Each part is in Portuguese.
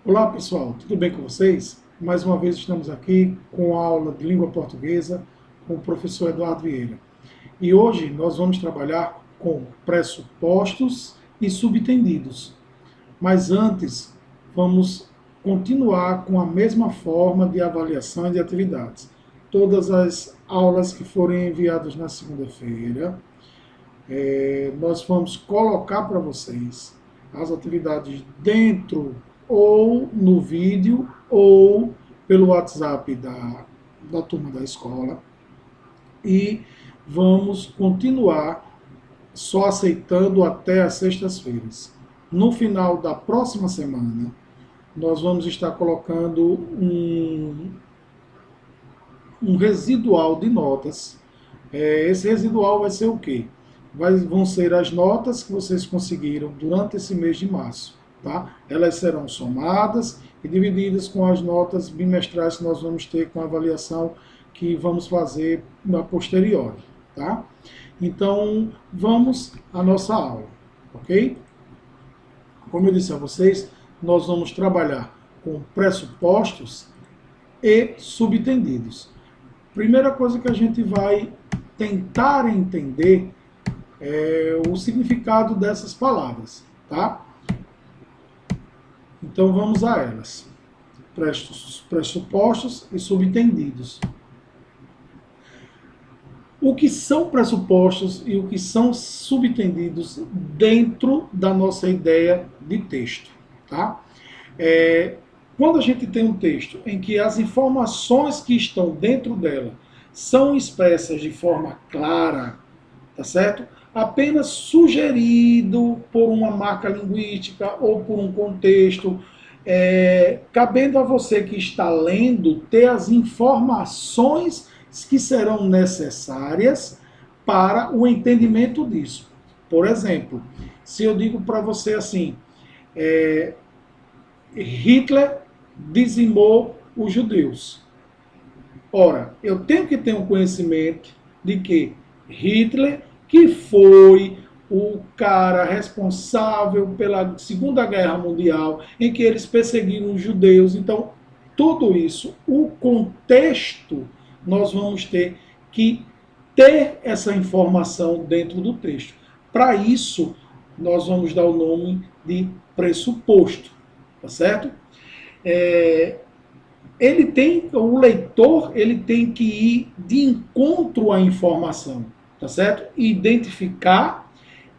Olá pessoal, tudo bem com vocês? Mais uma vez estamos aqui com a aula de língua portuguesa com o professor Eduardo Vieira. E hoje nós vamos trabalhar com pressupostos e subtendidos. Mas antes, vamos continuar com a mesma forma de avaliação e de atividades. Todas as aulas que forem enviadas na segunda-feira, nós vamos colocar para vocês as atividades dentro ou no vídeo ou pelo WhatsApp da turma da escola e vamos continuar só aceitando até as sextas-feiras. No final da próxima semana, nós vamos estar colocando um residual de notas. Esse residual vai ser o quê? Vão ser as notas que vocês conseguiram durante esse mês de março. Tá? Elas serão somadas e divididas com as notas bimestrais que nós vamos ter com a avaliação que vamos fazer na posterior. Tá? Então, vamos à nossa aula, ok? Como eu disse a vocês, nós vamos trabalhar com pressupostos e subtendidos. Primeira coisa que a gente vai tentar entender é o significado dessas palavras, tá? Então vamos a elas. Pressupostos e subtendidos. O que são pressupostos e o que são subtendidos dentro da nossa ideia de texto, tá? Quando a gente tem um texto em que as informações que estão dentro dela são expressas de forma clara, tá certo? Apenas sugerido por uma marca linguística ou por um contexto, cabendo a você que está lendo ter as informações que serão necessárias para o entendimento disso. Por exemplo, se eu digo para você assim, Hitler dizimou os judeus. Ora, eu tenho que ter um conhecimento de que Hitler, que foi o cara responsável pela Segunda Guerra Mundial, em que eles perseguiram os judeus. Então, tudo isso, o contexto, nós vamos ter que ter essa informação dentro do texto. Para isso, nós vamos dar o nome de pressuposto, tá certo? O leitor ele tem que ir de encontro à informação, tá certo? Identificar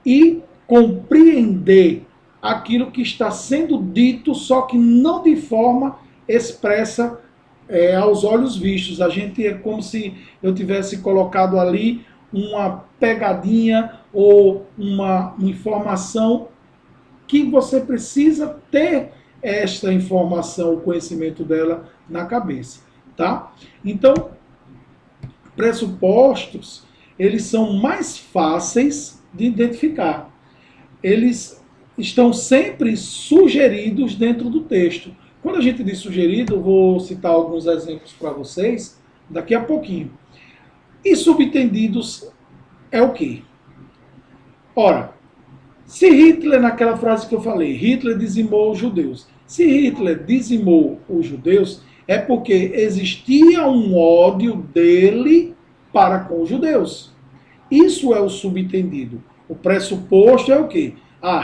e compreender aquilo que está sendo dito, só que não de forma expressa aos olhos vistos. A gente é como se eu tivesse colocado ali uma pegadinha ou uma informação que você precisa ter esta informação, o conhecimento dela na cabeça, tá? Então, pressupostos, eles são mais fáceis de identificar. Eles estão sempre sugeridos dentro do texto. Quando a gente diz sugerido, eu vou citar alguns exemplos para vocês daqui a pouquinho. E subtendidos é o quê? Ora, se Hitler, naquela frase que eu falei, Hitler dizimou os judeus. Se Hitler dizimou os judeus, é porque existia um ódio dele para com os judeus. Isso é o subtendido. O pressuposto é o quê?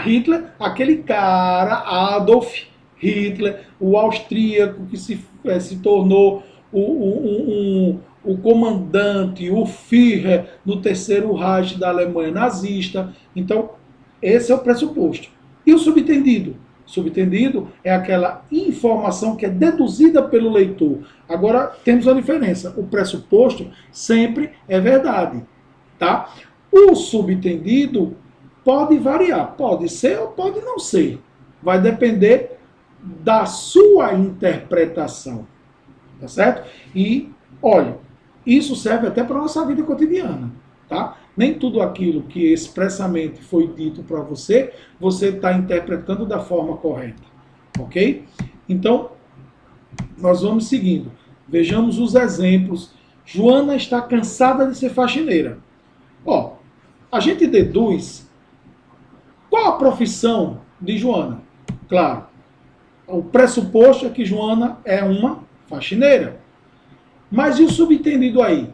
Hitler, aquele cara, Adolf Hitler, o austríaco que se tornou o comandante, o Führer no terceiro Reich da Alemanha nazista. Então, esse é o pressuposto. E o subtendido? Subtendido é aquela informação que é deduzida pelo leitor. Agora, temos uma diferença. O pressuposto sempre é verdade, tá? O subtendido pode variar. Pode ser ou pode não ser. Vai depender da sua interpretação, tá certo? E, olha, isso serve até para a nossa vida cotidiana, tá? Nem tudo aquilo que expressamente foi dito para você, você está interpretando da forma correta, ok? Então, nós vamos seguindo. Vejamos os exemplos. Joana está cansada de ser faxineira. Ó, a gente deduz qual a profissão de Joana. Claro, O pressuposto é que Joana é uma faxineira. Mas e o subentendido aí?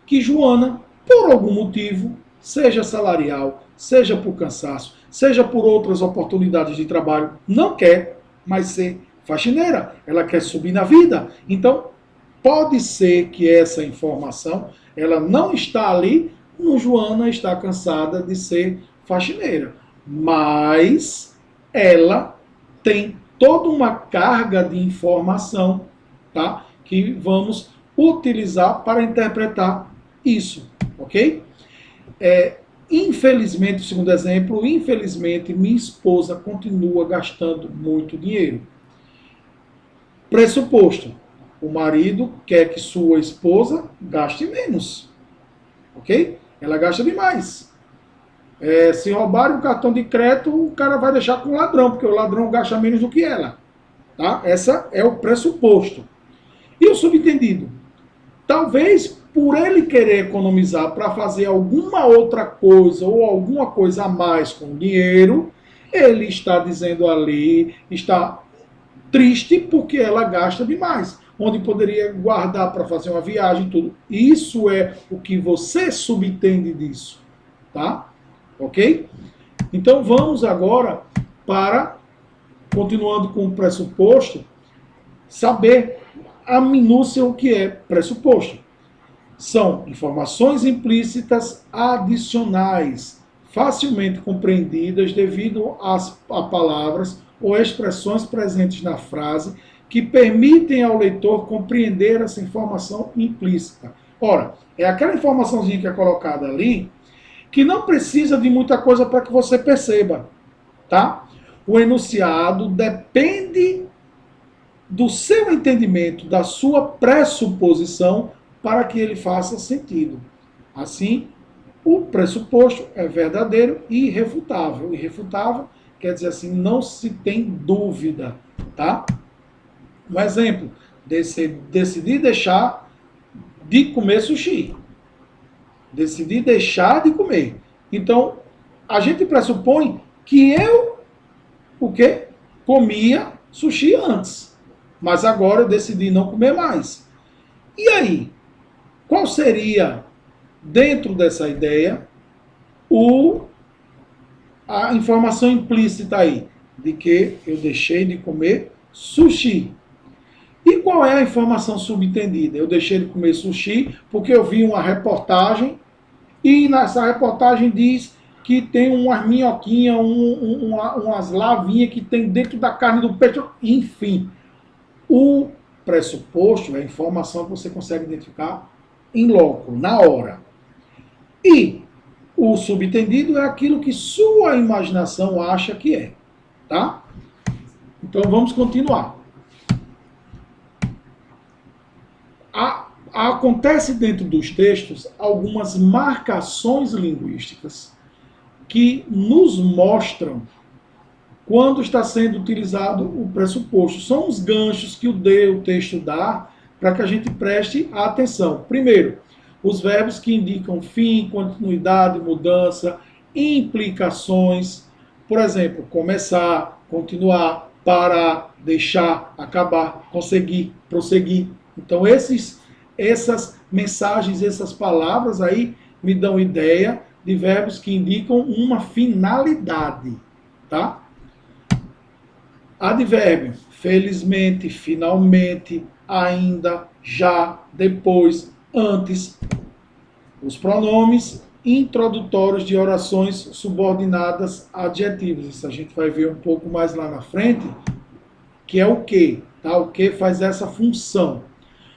Que Joana, por algum motivo, seja salarial, seja por cansaço, seja por outras oportunidades de trabalho, não quer mais ser faxineira. Ela quer subir na vida. Então, pode ser que essa informação ela não está ali no Joana está cansada de ser faxineira. Mas ela tem toda uma carga de informação, tá? Que vamos utilizar para interpretar isso, ok? Infelizmente, o segundo exemplo, infelizmente, minha esposa continua gastando muito dinheiro. Pressuposto, o marido quer que sua esposa gaste menos, ok? Ela gasta demais. Se roubarem um cartão de crédito, o cara vai deixar com o ladrão, porque o ladrão gasta menos do que ela. Tá? Essa é o pressuposto. E o subentendido? Talvez por ele querer economizar para fazer alguma outra coisa ou alguma coisa a mais com o dinheiro, ele está dizendo ali, está triste porque ela gasta demais, onde poderia guardar para fazer uma viagem e tudo. Isso é o que você subentende disso, tá? Ok? Então vamos agora para, continuando com o pressuposto, saber a minúcia o que é pressuposto. São informações implícitas adicionais, facilmente compreendidas devido a palavras ou expressões presentes na frase que permitem ao leitor compreender essa informação implícita. Ora, é aquela informaçãozinha que é colocada ali que não precisa de muita coisa para que você perceba, tá? O enunciado depende do seu entendimento, da sua pressuposição para que ele faça sentido. Assim, o pressuposto é verdadeiro e irrefutável. Irrefutável quer dizer assim, não se tem dúvida, tá? Um exemplo, decidi deixar de comer sushi. Decidi deixar de comer. Então, a gente pressupõe que eu, o quê? Comia sushi antes. Mas agora eu decidi não comer mais. E aí? Qual seria, dentro dessa ideia, a informação implícita aí? De que eu deixei de comer sushi. E qual é a informação subentendida? Eu deixei de comer sushi porque eu vi uma reportagem e nessa reportagem diz que tem umas minhoquinhas, umas lavinhas que tem dentro da carne do peixe. Enfim, o pressuposto é a informação que você consegue identificar em loco, na hora. E o subentendido é aquilo que sua imaginação acha que é. Tá? Então vamos continuar. Acontece dentro dos textos algumas marcações linguísticas que nos mostram quando está sendo utilizado o pressuposto. São os ganchos que o texto dá para que a gente preste atenção. Primeiro, os verbos que indicam fim, continuidade, mudança, implicações. Por exemplo, começar, continuar, parar, deixar, acabar, conseguir, prosseguir. Então, essas mensagens, essas palavras aí me dão ideia de verbos que indicam uma finalidade, tá? Advérbio, felizmente, finalmente, ainda, já, depois, antes. Os pronomes introdutórios de orações subordinadas a adjetivos. Isso a gente vai ver um pouco mais lá na frente, que é o que, tá? O que faz essa função.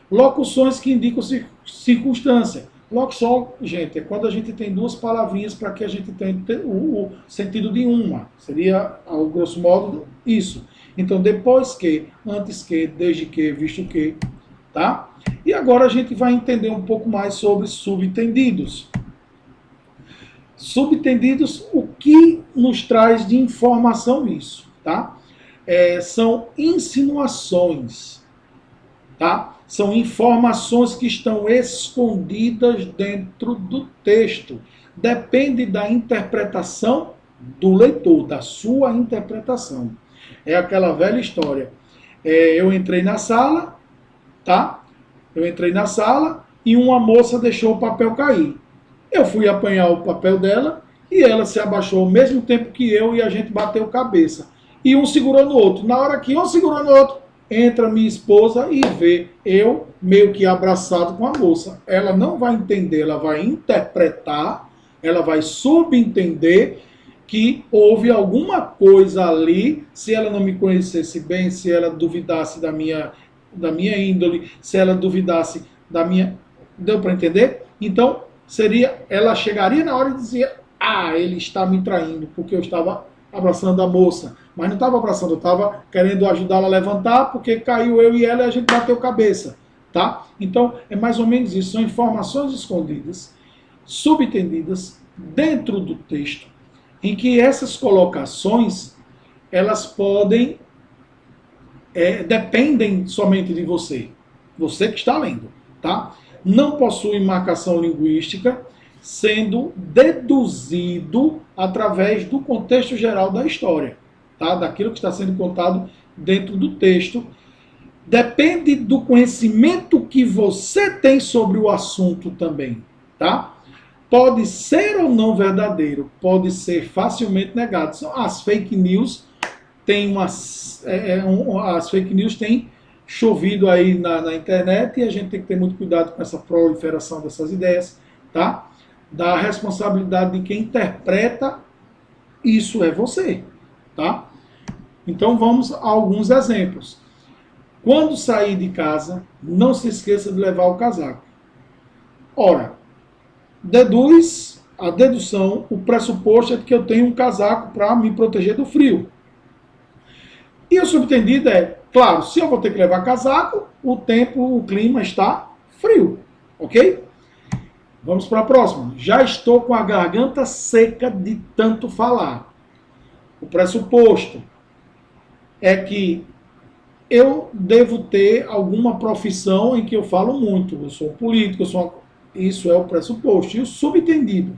Locuções que indicam circunstância. Locução, gente, é quando a gente tem duas palavrinhas para que a gente tenha o sentido de uma. Seria, ao grosso modo, isso. Então, depois que, antes que, desde que, visto que, tá? E agora a gente vai entender um pouco mais sobre subentendidos. Subentendidos, o que nos traz de informação isso, tá? São insinuações, tá? São informações que estão escondidas dentro do texto. Depende da interpretação do leitor, da sua interpretação. É aquela velha história. Eu entrei na sala, tá? Eu entrei na sala e uma moça deixou o papel cair. Eu fui apanhar o papel dela e ela se abaixou ao mesmo tempo que eu e a gente bateu cabeça. E um segurou no outro. Na hora que um segurou no outro, entra minha esposa e vê eu meio que abraçado com a moça. Ela não vai entender, ela vai interpretar, ela vai subentender que houve alguma coisa ali, se ela não me conhecesse bem, se ela duvidasse da minha índole, se ela duvidasse da minha... Deu para entender? Então, ela chegaria na hora e dizia, ele está me traindo, porque eu estava abraçando a moça. Mas não estava abraçando, eu estava querendo ajudá-la a levantar, porque caiu eu e ela e a gente bateu cabeça. Tá? Então, é mais ou menos isso. São informações escondidas, subentendidas, dentro do texto, em que essas colocações, elas podem, dependem somente de você. Você que está lendo. Tá? Não possui marcação linguística, sendo deduzido através do contexto geral da história, tá? Daquilo que está sendo contado dentro do texto. Depende do conhecimento que você tem sobre o assunto também, tá? Pode ser ou não verdadeiro, pode ser facilmente negado. As fake news têm as fake news têm chovido aí na internet e a gente tem que ter muito cuidado com essa proliferação dessas ideias, tá? Da responsabilidade de quem interpreta, isso é você, tá? Então vamos a alguns exemplos. Quando sair de casa, não se esqueça de levar o casaco. Ora, a dedução, o pressuposto é de que eu tenho um casaco para me proteger do frio. E o subentendido é, claro, se eu vou ter que levar casaco, o clima está frio, ok? Vamos para a próxima. Já estou com a garganta seca de tanto falar. O pressuposto é que eu devo ter alguma profissão em que eu falo muito. Eu sou político, isso é o pressuposto. E o subentendido,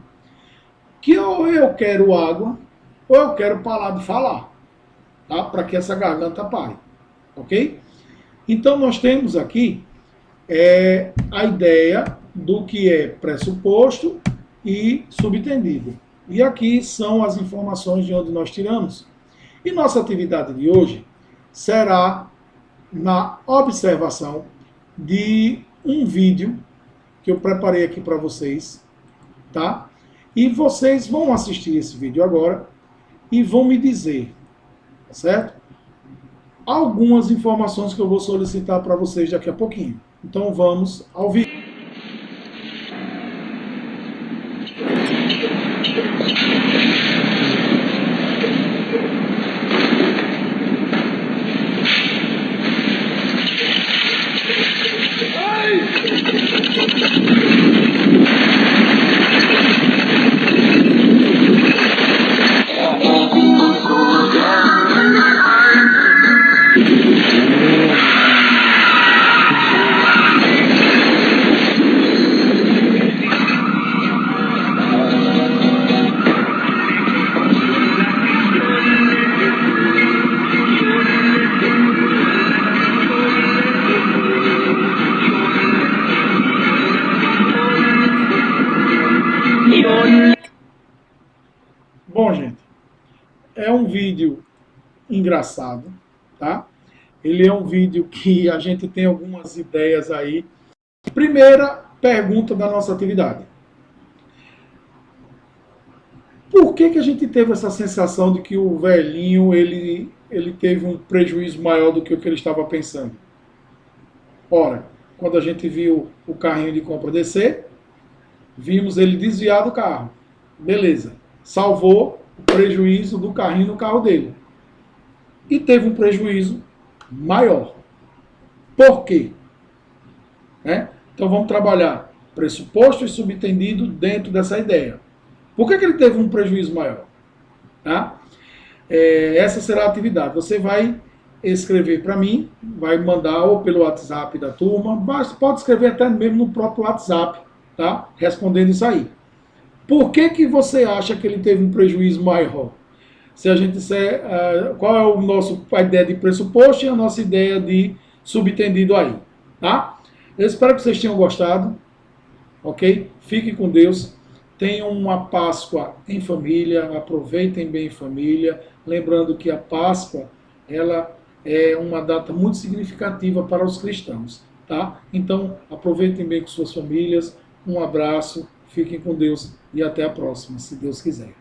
que ou eu quero água, ou eu quero parar de falar, tá? Para que essa garganta pare, ok? Então nós temos aqui a ideia do que é pressuposto e subentendido. E aqui são as informações de onde nós tiramos. E nossa atividade de hoje será na observação de um vídeo que eu preparei aqui para vocês, tá? E vocês vão assistir esse vídeo agora e vão me dizer, tá certo? Algumas informações que eu vou solicitar para vocês daqui a pouquinho. Então vamos ao vídeo. Bom, gente, é um vídeo engraçado, tá? Ele é um vídeo que a gente tem algumas ideias aí. Primeira pergunta da nossa atividade. Por que a gente teve essa sensação de que o velhinho ele teve um prejuízo maior do que o que ele estava pensando? Ora, quando a gente viu o carrinho de compra descer, vimos ele desviar do carro. Beleza. Salvou o prejuízo do carrinho no carro dele. E teve um prejuízo maior. Por quê? Então vamos trabalhar pressuposto e subentendido dentro dessa ideia. Por que ele teve um prejuízo maior? Tá? Essa será a atividade. Você vai escrever para mim, vai mandar ou pelo WhatsApp da turma, mas pode escrever até mesmo no próprio WhatsApp, tá? Respondendo isso aí. Por que você acha que ele teve um prejuízo maior? Se a gente disser qual é a ideia de pressuposto e a nossa ideia de subentendido aí, tá? Eu espero que vocês tenham gostado, ok? Fiquem com Deus. Tenham uma Páscoa em família, aproveitem bem em família. Lembrando que a Páscoa, ela é uma data muito significativa para os cristãos, tá? Então, aproveitem bem com suas famílias. Um abraço, fiquem com Deus e até a próxima, se Deus quiser.